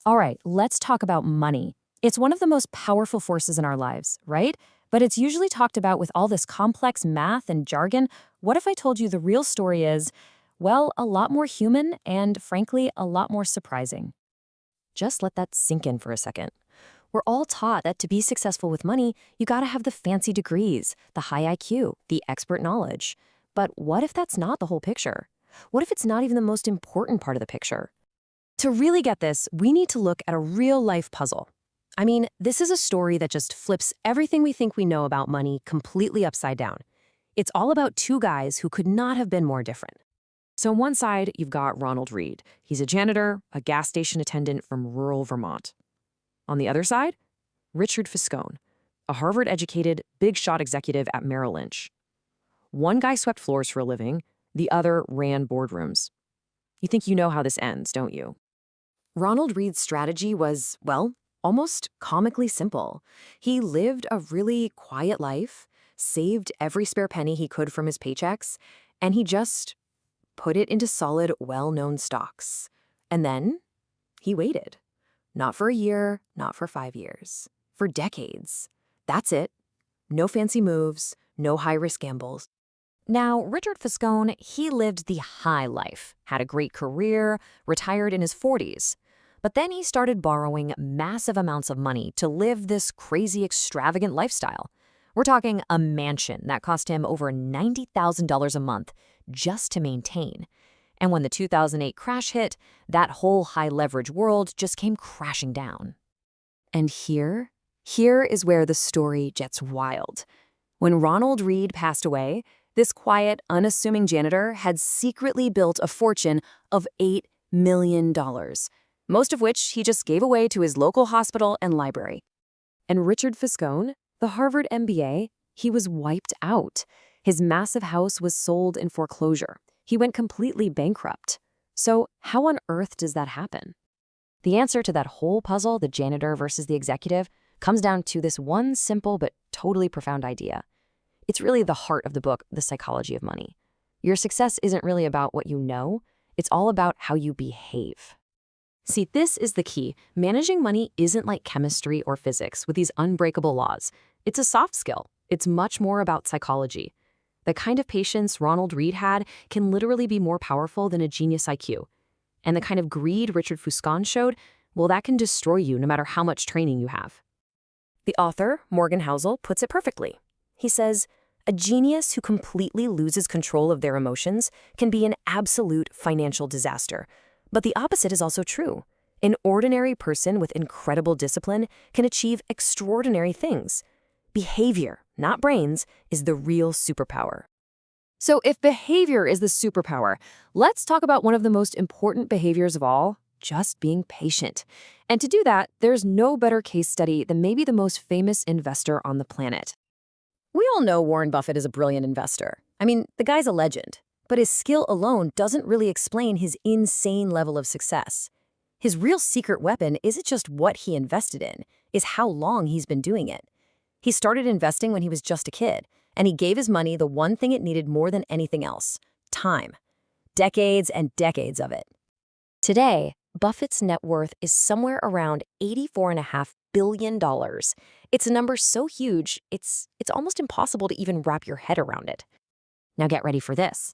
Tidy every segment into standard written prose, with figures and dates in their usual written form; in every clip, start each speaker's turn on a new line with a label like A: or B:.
A: All right, let's talk about money. It's one of the most powerful forces in our lives, right? But it's usually talked about with all this complex math and jargon. What if I told you the real story is, well, a lot more human and, frankly, a lot more surprising? Just let that sink in for a second. We're all taught that to be successful with money, you gotta have the fancy degrees, the high IQ, the expert knowledge. But what if that's not the whole picture? What if it's not even the most important part of the picture? To really get this, we need to look at a real-life puzzle. I mean, this is a story that just flips everything we think we know about money completely upside down. It's all about two guys who could not have been more different. So on one side, you've got Ronald Read. He's a janitor, a gas station attendant from rural Vermont. On the other side, Richard Fiscone, a Harvard-educated, big-shot executive at Merrill Lynch. One guy swept floors for a living, the other ran boardrooms. You think you know how this ends, don't you? Ronald Read's strategy was, well, almost comically simple. He lived a really quiet life, saved every spare penny he could from his paychecks, and he just put it into solid, well-known stocks. And then he waited. Not for a year, not for 5 years. For decades. That's it. No fancy moves, no high-risk gambles. Now, Richard Fiscone, he lived the high life, had a great career, retired in his 40s. But then he started borrowing massive amounts of money to live this crazy, extravagant lifestyle. We're talking a mansion that cost him over $90,000 a month just to maintain. And when the 2008 crash hit, that whole high-leverage world just came crashing down. And here is where the story gets wild. When Ronald Read passed away, this quiet, unassuming janitor had secretly built a fortune of $8 million, most of which he just gave away to his local hospital and library. And Richard Fiscone, the Harvard MBA, he was wiped out. His massive house was sold in foreclosure. He went completely bankrupt. So how on earth does that happen? The answer to that whole puzzle, the janitor versus the executive, comes down to this one simple but totally profound idea. It's really the heart of the book, The Psychology of Money. Your success isn't really about what you know. It's all about how you behave. See, this is the key. Managing money isn't like chemistry or physics with these unbreakable laws. It's a soft skill. It's much more about psychology. The kind of patience Ronald Read had can literally be more powerful than a genius IQ. And the kind of greed Richard Fiscone showed, well, that can destroy you no matter how much training you have. The author, Morgan Housel, puts it perfectly. He says, a genius who completely loses control of their emotions can be an absolute financial disaster. But the opposite is also true. An ordinary person with incredible discipline can achieve extraordinary things. Behavior, not brains, is the real superpower. So if behavior is the superpower, let's talk about one of the most important behaviors of all, just being patient. And to do that, there's no better case study than maybe the most famous investor on the planet. We all know Warren Buffett is a brilliant investor. I mean, the guy's a legend. But his skill alone doesn't really explain his insane level of success. His real secret weapon isn't just what he invested in, it's how long he's been doing it. He started investing when he was just a kid, and he gave his money the one thing it needed more than anything else: time. Decades and decades of it. Today, Buffett's net worth is somewhere around $84.5 billion. It's a number so huge, it's almost impossible to even wrap your head around it. Now get ready for this.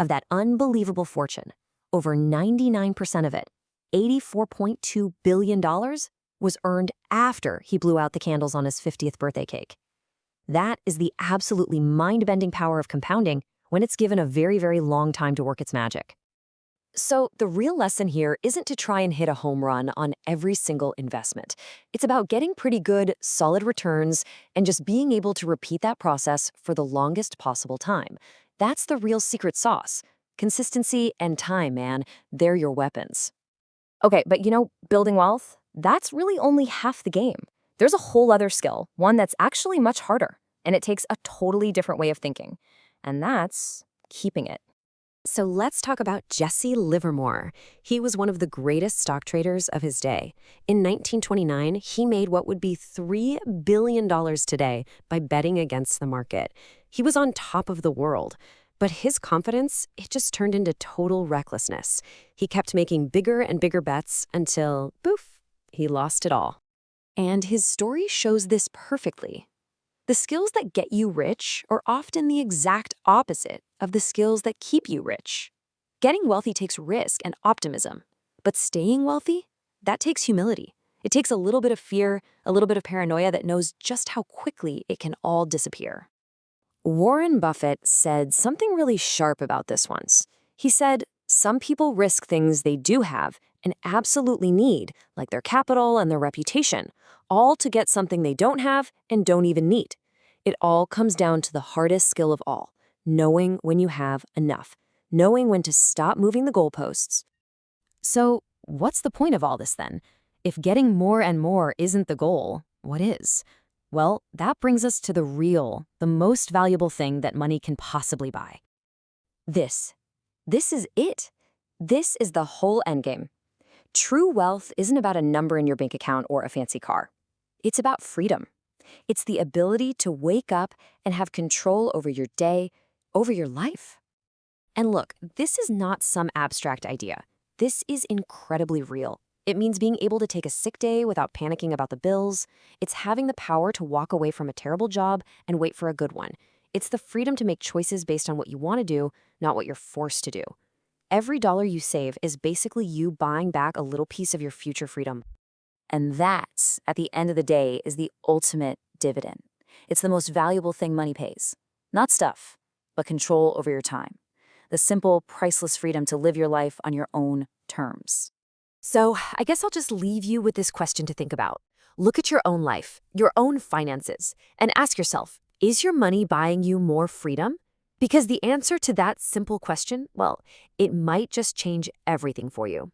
A: Of that unbelievable fortune, over 99% of it, $84.2 billion, was earned after he blew out the candles on his 50th birthday cake. That is the absolutely mind-bending power of compounding when it's given a very, very long time to work its magic. So the real lesson here isn't to try and hit a home run on every single investment. It's about getting pretty good, solid returns and just being able to repeat that process for the longest possible time. That's the real secret sauce. Consistency and time, man, they're your weapons. Okay, but building wealth, that's really only half the game. There's a whole other skill, one that's actually much harder, and it takes a totally different way of thinking. And that's keeping it. So let's talk about Jesse Livermore. He was one of the greatest stock traders of his day. In 1929, he made what would be $3 billion today by betting against the market. He was on top of the world. But his confidence, it just turned into total recklessness. He kept making bigger and bigger bets until, poof, he lost it all. And his story shows this perfectly. The skills that get you rich are often the exact opposite of the skills that keep you rich. Getting wealthy takes risk and optimism, but staying wealthy, that takes humility. It takes a little bit of fear, a little bit of paranoia that knows just how quickly it can all disappear. Warren Buffett said something really sharp about this once. He said, some people risk things they do have and absolutely need, like their capital and their reputation, all to get something they don't have and don't even need. It all comes down to the hardest skill of all, knowing when you have enough, knowing when to stop moving the goalposts. So, what's the point of all this then? If getting more and more isn't the goal, what is? Well, that brings us to the most valuable thing that money can possibly buy. This. This is it. This is the whole endgame. True wealth isn't about a number in your bank account or a fancy car. It's about freedom. It's the ability to wake up and have control over your day, over your life. And look, this is not some abstract idea. This is incredibly real. It means being able to take a sick day without panicking about the bills. It's having the power to walk away from a terrible job and wait for a good one. It's the freedom to make choices based on what you want to do, not what you're forced to do. Every dollar you save is basically you buying back a little piece of your future freedom. And that, at the end of the day, is the ultimate dividend. It's the most valuable thing money pays. Not stuff, but control over your time. The simple, priceless freedom to live your life on your own terms. So, I guess I'll just leave you with this question to think about. Look at your own life, your own finances, and ask yourself, is your money buying you more freedom? Because the answer to that simple question, well, it might just change everything for you.